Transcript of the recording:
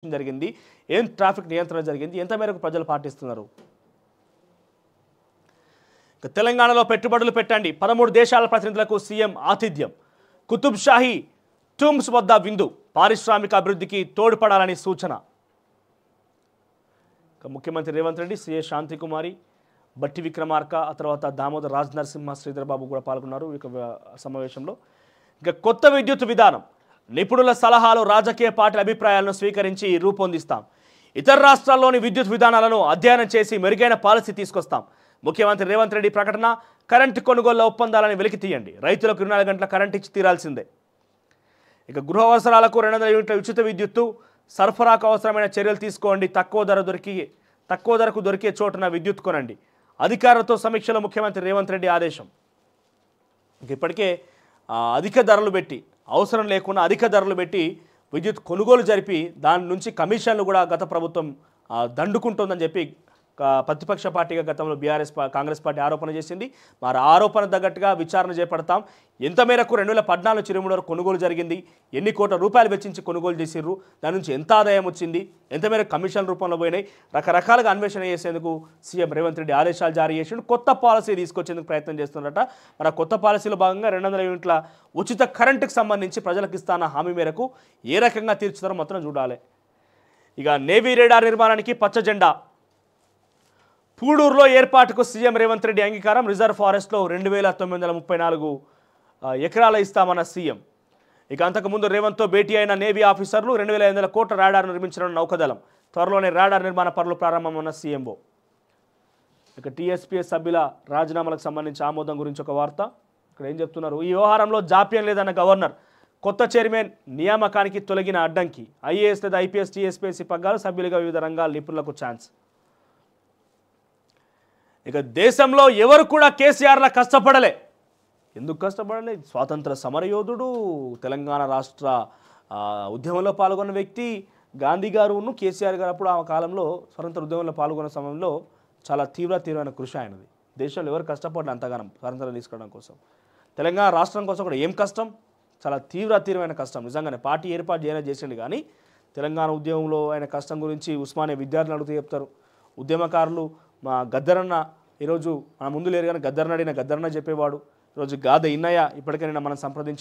జరిగింది ఏం ట్రాఫిక్ నియంత్రణ జరిగింది ఎంత మేరకు ప్రజలు పాటిస్తున్నారు తెలంగాణలో పెట్టుబడులు పెట్టండి 13 దేశాల ప్రతినిధులకు సీఎం ఆతిథ్యం కుతుబ్ షాహీ టూమ్స్ వద్ద విందు పారిశ్రామిక అభివృద్ధికి తోడ్పడాలని సూచన ముఖ్యమంత్రి రేవంత్ రెడ్డి సీఏ శాంతి కుమారి బట్టి విక్రమార్క ఆ తర్వాత దామోదర్ రాజ్ నరసింహ శ్రీధర్ బాబు కూడా పాల్గొన్నారు ఈ సమావేశంలో ఇక కొత్త విద్యుత్ విధానం నిపుణుల సలహాలు రాజకీయ పార్టీల అభిప్రాయాలను స్వీకరించి రూపొందిస్తాం ఇతర రాష్ట్రాల్లోని విద్యుత్ విధానాలను అధ్యయనం చేసి మెరుగైన పాలసీ తీసుకొస్తాం ముఖ్యమంత్రి రేవంత్ రెడ్డి ప్రకటన కరెంటు కొనుగోలు ఒప్పందాలను వెలికి తీయండి రైతులకు 24 గంటల కరెంట్ ఇచ్చి తీరాల్సిందే ఇక గృహ అవసరాలకు 200 యూనిట్ల ఉచిత విద్యుత్తు సరఫరాకు అవసరమైన చర్యలు తీసుకోండి తక్కువ ధరకు దొరికే చోటున విద్యుత్ కొనండి అధికారులతో సమీక్షలో ముఖ్యమంత్రి రేవంత్ రెడ్డి ఆదేశం ఇప్పటికే అధిక ధరలు పెట్టి అవసరం లేకుండా అధిక ధరలు పెట్టి విద్యుత్ కొనుగోలు జరిపి దాని నుంచి కమిషన్లు కూడా గత ప్రభుత్వం దండుకుంటుందని చెప్పి ప్రతిపక్ష పార్టీగా గతంలో కాంగ్రెస్ పార్టీ ఆరోపణ చేసింది మరి ఆరోపణ తగ్గట్టుగా విచారణ చేపడతాం ఎంత మేరకు 2014 చిరుమూడు వరకు కొనుగోలు జరిగింది ఎన్ని కోట్ల రూపాయలు వెచ్చించి కొనుగోలు చేసిర్రు దాని నుంచి ఎంత ఆదాయం వచ్చింది ఎంత మేరకు కమిషన్ రూపంలో పోయినాయి రకరకాలుగా అన్వేషణ చేసేందుకు సీఎం రేవంత్ రెడ్డి ఆదేశాలు జారీ చేసిండు కొత్త పాలసీ తీసుకొచ్చేందుకు ప్రయత్నం చేస్తున్నారట మరి కొత్త పాలసీలో భాగంగా 200 యూనిట్ల ఉచిత కరెంటుకు సంబంధించి ప్రజలకు ఇస్తాన హామీ మేరకు ఏ రకంగా తీర్చుతారో మొత్తం చూడాలి ఇక నేవీ రేడార్ నిర్మాణానికి పచ్చ జెండా పూడూరులో ఏర్పాటుకు సీఎం రేవంత్ రెడ్డి అంగీకారం రిజర్వ్ ఫారెస్ట్లో 2934 ఎకరాల ఇస్తామన్న సీఎం ఇక అంతకుముందు రేవంత్తో భేటీ అయిన నేవీ ఆఫీసర్లు 2500 కోట్ల రాడార్ నిర్మించనున్న నౌకదళం త్వరలోనే రాడార్ నిర్మాణ పనులు ప్రారంభమన్న సీఎంఓ ఇక టీఎస్పీఎస్ సభ్యుల రాజీనామాలకు సంబంధించి ఆమోదం గురించి ఒక వార్త ఇక్కడ ఏం చెప్తున్నారు ఈ వ్యవహారంలో జాప్యం లేదన్న గవర్నర్ కొత్త చైర్మన్ నియామకానికి తొలగిన అడ్డంకి ఐఏఎస్ లేదా ఐపీఎస్ టీఎస్పీఎస్సీ పగ్గాలు సభ్యులుగా వివిధ రంగాల నిపుణులకు ఛాన్స్ ఇక దేశంలో ఎవరు కూడా కేసీఆర్లా కష్టపడలే ఎందుకు కష్టపడలే స్వాతంత్ర సమరయోధుడు తెలంగాణ రాష్ట్ర ఉద్యమంలో పాల్గొన్న వ్యక్తి గాంధీ గారును కేసీఆర్ గారు అప్పుడు ఆ కాలంలో స్వతంత్ర ఉద్యమంలో పాల్గొన్న సమయంలో చాలా తీవ్రమైన కృషి ఆయనది దేశంలో ఎవరు కష్టపడలే అంతగానం స్వాతంత్రం తీసుకోవడం కోసం తెలంగాణ రాష్ట్రం కోసం కూడా ఏం కష్టం చాలా తీవ్రమైన కష్టం నిజంగానే పార్టీ ఏర్పాటు చేసిండు కానీ తెలంగాణ ఉద్యమంలో ఆయన కష్టం గురించి ఉస్మానియా విద్యార్థులు అడుగుతూ చెప్తారు ఉద్యమకారులు మా గద్దరన్న ఈరోజు మన ముందు లేరు కానీ గద్దరన్న చెప్పేవాడు ఈరోజు గాద ఇన్నయ్య ఇప్పటికైనా మనం సంప్రదించి